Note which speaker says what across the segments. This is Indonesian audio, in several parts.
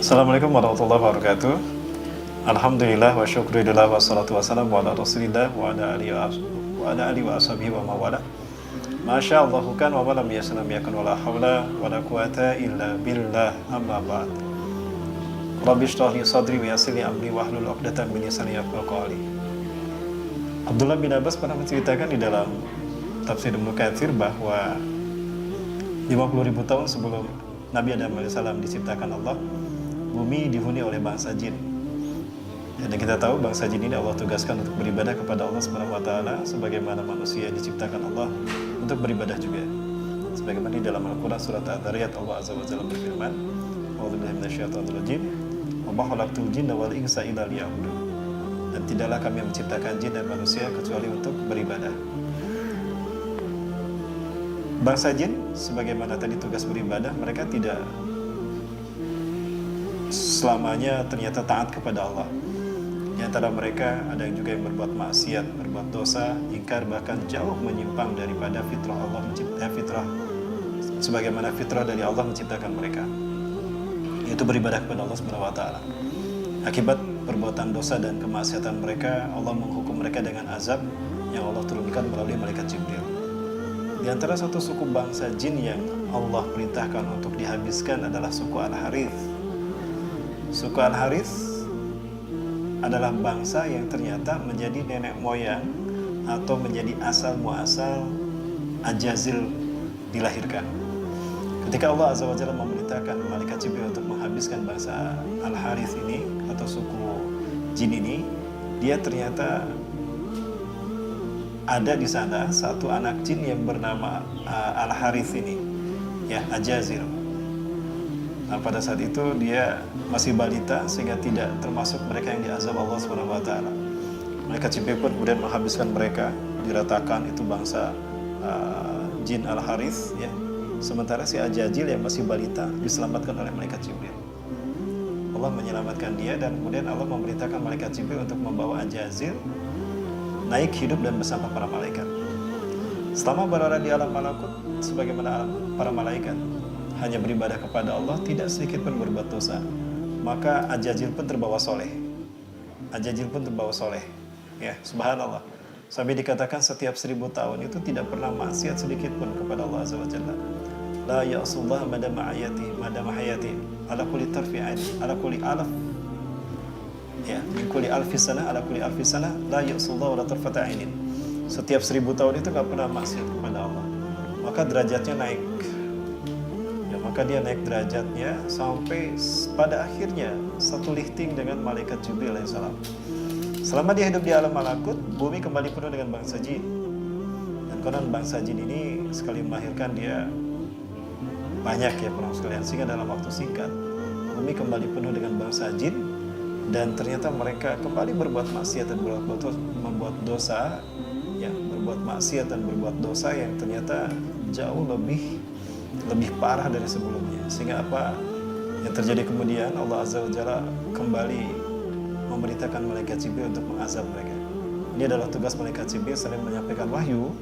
Speaker 1: Assalamualaikum warahmatullahi wabarakatuh. Alhamdulillah wa syukurillah wa salatu wassalamu ala rasulillah wa ala alihi wa ashabihi wa mawala. Masya Allah kan wa malam yasalam yakun wa la hawla wa la quwata illa billah amma ba'd. Rabbi shrah li sadri wa yassir li amri wa hlul 'uqdatam min lisani yafqahu qawli. Abdullah bin Abbas pernah menceritakan di dalam tafsir Ibnu Katsir bahwa 50.000 tahun sebelum Nabi Adam AS diciptakan Allah, bumi dihuni oleh bangsa jin. Dan kita tahu bangsa jin ini Allah tugaskan untuk beribadah kepada Allah Subhanahu wa taala sebagaimana manusia diciptakan Allah untuk beribadah juga. Sebagaimana di dalam Al-Qur'an surat Adz-Dzariyat Allah Azza wa Jalla berfirman, "A'udzubillahi minasyaitonir rajim. Wa ma khalaqtul jinna wal insa illa liya'budun." Dan tidaklah kami menciptakan jin dan manusia kecuali untuk beribadah. Bangsa jin sebagaimana tadi tugas beribadah, mereka tidak selamanya ternyata taat kepada Allah. Di antara mereka ada yang juga yang berbuat maksiat, berbuat dosa, ingkar, bahkan jauh menyimpang daripada fitrah Allah fitrah sebagaimana fitrah dari Allah menciptakan mereka, yaitu beribadah kepada Allah Subhanahu wa taala. Akibat perbuatan dosa dan kemaksiatan mereka, Allah menghukum mereka dengan azab yang Allah turunkan melalui malaikat Jibril. Di antara satu suku bangsa jin yang Allah perintahkan untuk dihabiskan adalah suku Al-Harith. Suku Al-Harith adalah bangsa yang ternyata menjadi nenek moyang atau menjadi asal muasal Ajazil dilahirkan. Ketika Allah Azza wa Jalla memerintahkan malaikat Jibril untuk menghabiskan bangsa Al-Harith ini atau suku jin ini, dia ternyata ada di sana satu anak jin yang bernama Al-Harith ini, ya, Ajazil. Nah, pada saat itu dia masih balita sehingga tidak termasuk mereka yang diazab Allah Subhanahu wa taala. Malaikat Jibril pun kemudian menghabiskan mereka, diratakan itu bangsa jin Al-Harith, ya. Sementara si Ajazil yang masih balita diselamatkan oleh malaikat Jibril. Allah menyelamatkan dia dan kemudian Allah memerintahkan malaikat Jibril untuk membawa Ajazil naik hidup dan bersama para malaikat. Selama berada di alam malakut sebagaimana alam para malaikat, hanya beribadah kepada Allah, tidak sedikit pun berbuat dosa. Maka Ajazil pun terbawa soleh. Ajazil pun terbawa soleh. Ya, subhanallah. Sampai dikatakan setiap 1000 tahun itu tidak pernah maksiat sedikit pun kepada Allah Azza wa Jalla. La ya'sullah madama hayati ala kulli tarfi ain ala kulli alaf. Ya, min kulli alfi sana ala kulli alfi sana la ya'sullah wa la tarfata ainin. Setiap 1000 tahun itu gak pernah maksiat kepada Allah. Maka derajatnya naik. Maka dia naik derajatnya sampai pada akhirnya satu lifting dengan malaikat Jibril alaihissalam. Selama dia hidup di alam malakut, bumi kembali penuh dengan bangsa jin. Dan konon bangsa jin ini sekali melahirkan dia banyak, ya penonton sekalian, sehingga dalam waktu singkat bumi kembali penuh dengan bangsa jin dan ternyata mereka kembali berbuat maksiat dan membuat dosa, ya, berbuat maksiat dan berbuat dosa yang ternyata jauh lebih parah dari sebelumnya. Sehingga apa yang terjadi kemudian, Allah Azza wa Jalla kembali memerintahkan malaikat Jibril untuk mengazab mereka. Ini adalah tugas malaikat Jibril selain menyampaikan wahyu.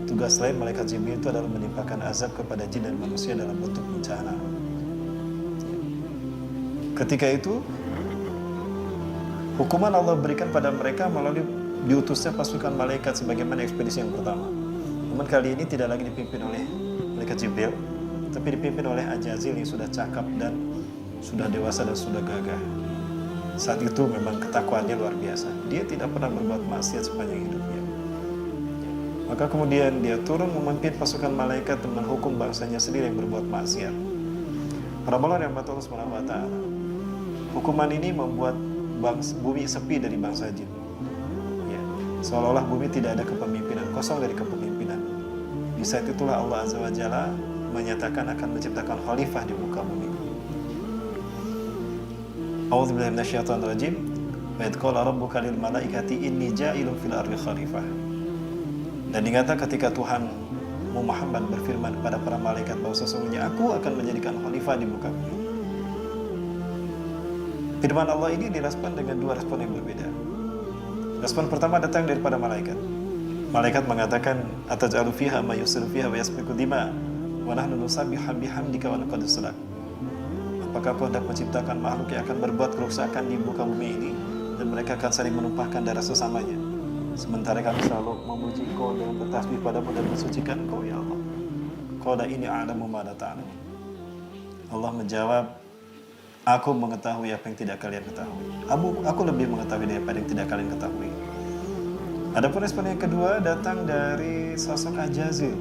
Speaker 1: Tugas lain malaikat Jibril itu adalah menimpakan azab kepada jin dan manusia dalam bentuk bencana. Ketika itu hukuman Allah berikan pada mereka melalui diutusnya pasukan malaikat sebagaimana ekspedisi yang pertama. Namun kali ini tidak lagi dipimpin oleh malaikat Jibril, tapi dipimpin oleh Ajazil yang sudah cakap dan sudah dewasa dan sudah gagah. Saat itu memang ketakwaannya luar biasa. Dia tidak pernah berbuat maksiat sepanjang hidupnya. Maka kemudian dia turun memimpin pasukan malaikat dan menghukum bangsanya sendiri yang berbuat maksiat. Para ulama yang Allah Subhanahu wa taala. Hukuman ini membuat bumi sepi dari bangsa jin. Ya, seolah-olah bumi tidak ada kepemimpinan, kosong dari kepemimpinan. Di saat itulah Allah Azza wa Jalla menyatakan akan menciptakan khalifah di muka bumi. A'udzubillahi minasyaitonir rajim. Wa idh qala rabbuka lil malaikati inni ja'ilun fil ardi khalifah. Dan ingatlah ketika Tuhan Muhammad berfirman kepada para malaikat bahwa sesungguhnya aku akan menjadikan khalifah di muka bumi. Firman Allah ini direspon dengan dua respon yang berbeda. Respon pertama datang daripada malaikat. Malaikat mengatakan, ataj'alu fiha ma yusrifu fiha wa yasfiku dima wa nahnu nusabbihu bihamdika wa nuqaddisu lak. apakah kau hendak menciptakan makhluk yang akan berbuat kerusakan di muka bumi ini, dan mereka akan saling menumpahkan darah sesamanya, sementara kami selalu memuji kau dengan bertasbih padamu dan mensucikan kau, ya Allah. Qala ini a'lamu ma la ta'lamun. Allah menjawab, aku mengetahui apa yang tidak kalian ketahui. Aku lebih mengetahui daripada yang tidak kalian ketahui. Adapun respon yang kedua datang dari sosok Ajazil,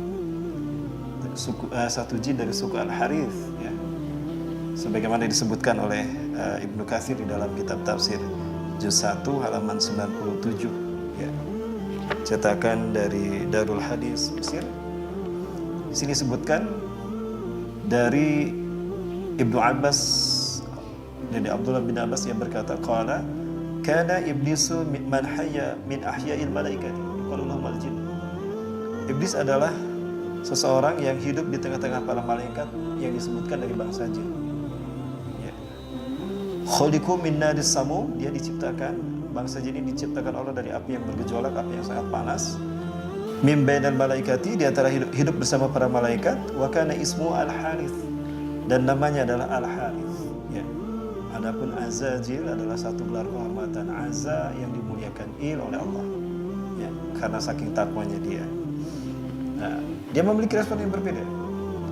Speaker 1: satu jin dari suku Al-Harith, ya. Sebagaimana disebutkan oleh Ibnu Katsir di dalam kitab tafsir juz 1 halaman 97, ya. Cetakan dari Darul Hadis Mesir. Di sini disebutkan dari Ibnu Abbas, dari Abdullah bin Abbas yang berkata, qala kana iblisu man hayya min ahya'il malaikati qalu lahum al-jin. Iblis adalah seseorang yang hidup di tengah-tengah para malaikat yang disebutkan dari bangsa jin. Ya. Khuliqu min naris samum, dia diciptakan, bangsa jin ini diciptakan Allah dari api yang bergejolak, api yang sangat panas. Min bainal malaikati, di antara hidup bersama para malaikat. Wa kana ismu Al-Harith, dan namanya adalah Al-Harith, ya. Adapun Azazil adalah satu gelar kehormatan. Azza yang dimuliakan il oleh Allah, ya, karena saking takwanya dia. Nah, dia memiliki respon yang berbeda.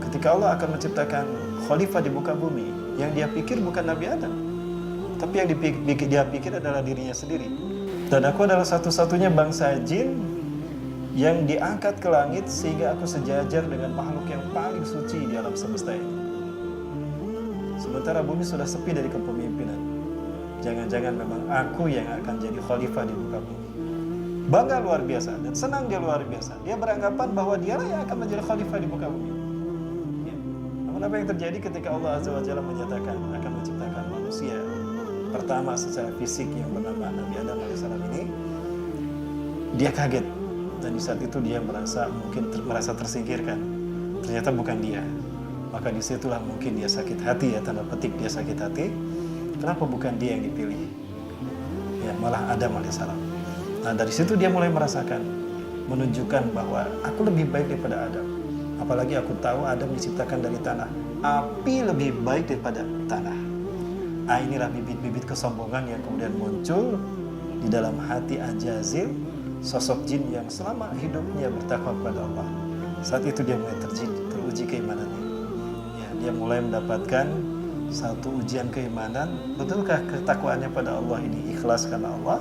Speaker 1: Ketika Allah akan menciptakan khalifah di muka bumi, yang dia pikir bukan Nabi Adam, tapi yang dia pikir adalah dirinya sendiri. Dan aku adalah satu-satunya bangsa jin yang diangkat ke langit sehingga aku sejajar dengan makhluk yang paling suci di alam semesta ini. Sementara bumi sudah sepi dari kepemimpinan. Jangan-jangan memang aku yang akan jadi khalifah di muka bumi. Bangga luar biasa dan senang dia luar biasa. Dia beranggapan bahwa dialah yang akan menjadi khalifah di muka bumi. Ya. Namun apa yang terjadi ketika Allah Azza wa Jalla menyatakan akan menciptakan manusia pertama secara fisik yang bernama Nabi Adam AS ini, dia kaget. Dan di saat itu dia merasa tersingkirkan. Ternyata bukan dia. Maka disitulah mungkin dia sakit hati, ya, tanda petik dia sakit hati. Kenapa bukan dia yang dipilih? Ya, malah Adam alaihissalam. Nah, dari situ dia mulai merasakan, menunjukkan bahwa aku lebih baik daripada Adam. Apalagi aku tahu Adam diciptakan dari tanah. Api lebih baik daripada tanah. Nah, inilah bibit-bibit kesombongan yang kemudian muncul di dalam hati Ajazil, sosok jin yang selama hidupnya bertakwa kepada Allah. Saat itu dia mulai teruji keimanannya. Ya, dia mulai mendapatkan satu ujian keimanan. Betulkah ketakwaannya pada Allah ini ikhlas karena Allah,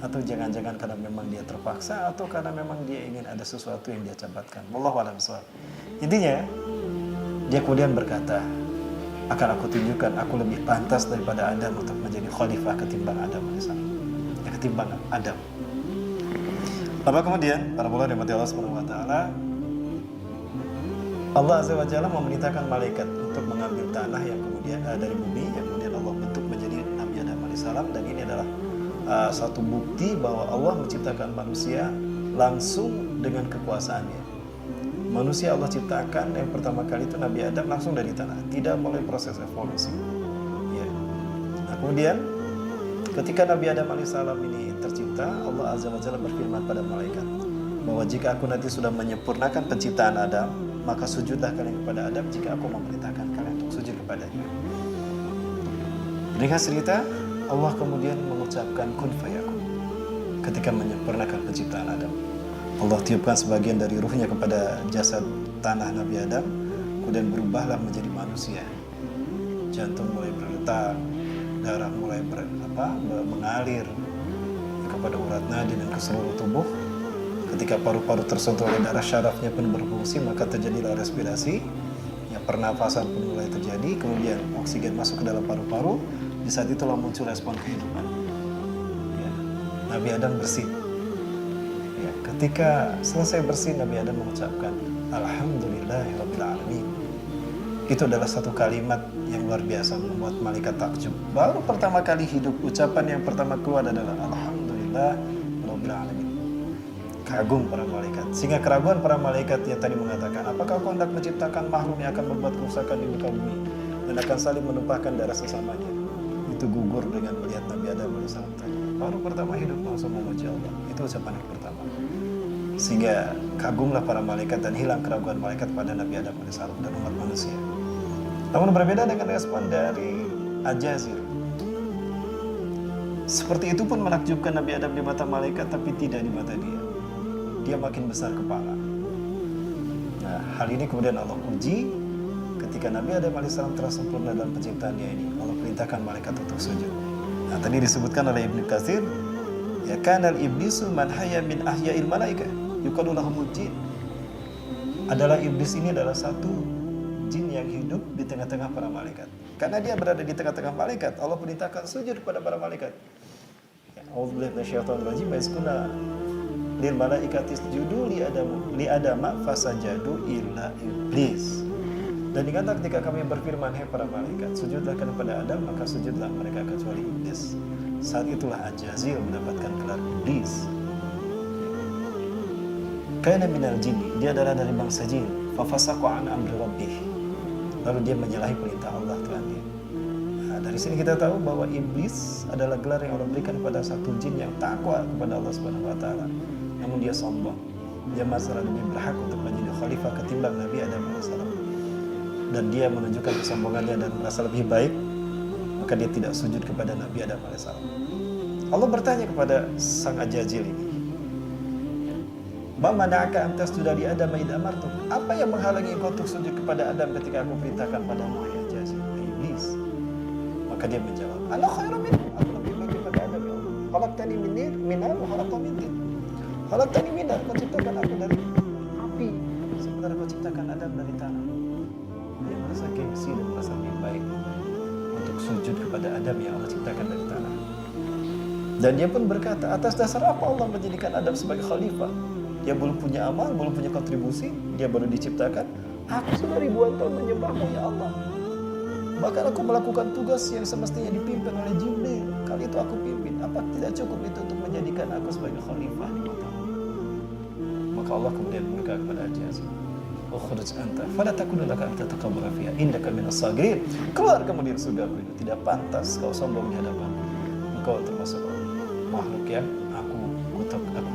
Speaker 1: atau jangan-jangan karena memang dia terpaksa, atau karena memang dia ingin ada sesuatu yang dia catatkan. Wallahu a'lam bishawab. Intinya, dia kemudian berkata, akan aku tunjukkan aku lebih pantas daripada Adam untuk menjadi khalifah ketimbang Adam AS. Ya, ketimbang Adam. Lalu kemudian para ulama rahmati Allah Subhanahu wa taala, Allah Azza wa Jalla memerintahkan malaikat untuk mengambil tanah yang kemudian dari bumi yang kemudian Allah bentuk menjadi Nabi Adam alaihissalam. Dan ini adalah satu bukti bahwa Allah menciptakan manusia langsung dengan kekuasaannya. Manusia Allah ciptakan yang pertama kali itu Nabi Adam langsung dari tanah, tidak melalui proses evolusi. Ya. Nah, kemudian ketika Nabi Adam alaihissalam ini tercipta, Allah Azza wa Jalla berfirman pada malaikat bahwa jika aku nanti sudah menyempurnakan penciptaan Adam, maka sujudlah kalian kepada Adam jika aku memerintahkan kalian untuk sujud kepadanya. Ringkas cerita, Allah kemudian mengucapkan kun fayakun ketika menyempurnakan penciptaan Adam. Allah tiupkan sebagian dari ruhnya kepada jasad tanah Nabi Adam, kemudian berubahlah menjadi manusia. Jantung mulai berdetak, darah mulai mengalir kepada urat nadi dan ke seluruh tubuh. Ketika paru-paru tersentuh oleh darah, syarafnya pun berfungsi, maka terjadilah respirasi. Ya, pernafasan pun mulai terjadi, kemudian oksigen masuk ke dalam paru-paru. Di saat itulah muncul respon kehidupan. Ya, Nabi Adam bersih. Ya, ketika selesai bersih, Nabi Adam mengucapkan Alhamdulillahirabbil alamin. Itu adalah satu kalimat yang luar biasa, membuat malaikat takjub. Baru pertama kali hidup, ucapan yang pertama keluar adalah Alhamdulillahirabbil alamin. Kagum para malaikat. Sehingga keraguan para malaikat yang tadi mengatakan, apakah kau hendak menciptakan makhluk yang akan membuat kerusakan di muka bumi dan akan saling menumpahkan darah sesamanya, itu gugur dengan melihat Nabi Adam alaihissalam tadi. Baru pertama hidup langsung memuji Allah. Itu ucapan yang pertama. Sehingga kagumlah para malaikat dan hilang keraguan malaikat pada Nabi Adam alaihissalam dan umat manusia. Namun berbeda dengan respon dari Ajazir. Seperti itu pun menakjubkan Nabi Adam di mata malaikat, tapi tidak di mata dia. Dia makin besar kepala. Nah, hal ini kemudian Allah uji ketika Nabi Adam AS telah sempurna dalam penciptaannya ini. Allah perintahkan malaikat untuk sujud. Nah, tadi disebutkan oleh Ibnu Katsir, ya kanal iblisu man hayya min ahya'il malaika yuqalu lahumul jin. Adalah iblis ini adalah satu jin yang hidup di tengah-tengah para malaikat. Karena dia berada di tengah-tengah malaikat, Allah perintahkan sujud kepada para malaikat. A'udzubillahi minasyaitonir rajim. Baikuna lil malaikati isjudu li adama fasajadu illa iblis. Dan ingatlah ketika kami berfirman, hai para malaikat, sujudlah kepada Adam, maka sujudlah mereka kecuali iblis. Saat itulah Ajazil mendapatkan gelar iblis. Kana minal jinni, dia adalah dari bangsa jin. Fa fasaqa an amri rabbih. Lalu dia menyalahi perintah Allah Tuhan dia. Nah, dari sini kita tahu bahwa iblis adalah gelar yang Allah berikan kepada satu jin yang takwa kepada Allah Subhanahu wa taala. Namun dia sombong. Dia merasa lebih berhak untuk menjadi khalifah ketimbang Nabi Adam alaihissalam. Dan dia menunjukkan kesombongannya dan merasa lebih baik, maka dia tidak sujud kepada Nabi Adam alaihissalam. Allah bertanya kepada sang Ajazil ini, "Ma mana'aka an tasjuda li Adam id amartuk?" Apa yang menghalangi engkau untuk sujud kepada Adam ketika aku perintahkan padamu, hai Ajazil, iblis? Maka dia menjawab, "Ana khairum minhu." Aku lebih baik daripada Adam, ya Allah. Khalaqtani min nar wa khalaqtahu min tin. Khalaqtani min nar, kau ciptakan aku dari api, sementara kau ciptakan Adam dari tanah. Dia merasa gengsi dan merasa lebih baik untuk sujud kepada Adam yang Allah ciptakan dari tanah. Dan dia pun berkata, atas dasar apa Allah menjadikan Adam sebagai khalifah? Dia belum punya amal, belum punya kontribusi, dia baru diciptakan. Aku sudah ribuan tahun menyembahmu, ya Allah. Bahkan aku melakukan tugas yang semestinya dipimpin oleh Jibril. Kali itu aku pimpin. Apa tidak cukup itu untuk menjadikan aku sebagai khalifah di matamu? Maka Allah kemudian berkata kepada Ajazil, "Ukhruj anta, fala takun laka an tatakabbara fiha, innaka minas sagirin." Keluar kamu dari surgaku ini, tidak pantas kau sombong di hadapanku. Engkau termasuk makhluk yang aku kutuk, aku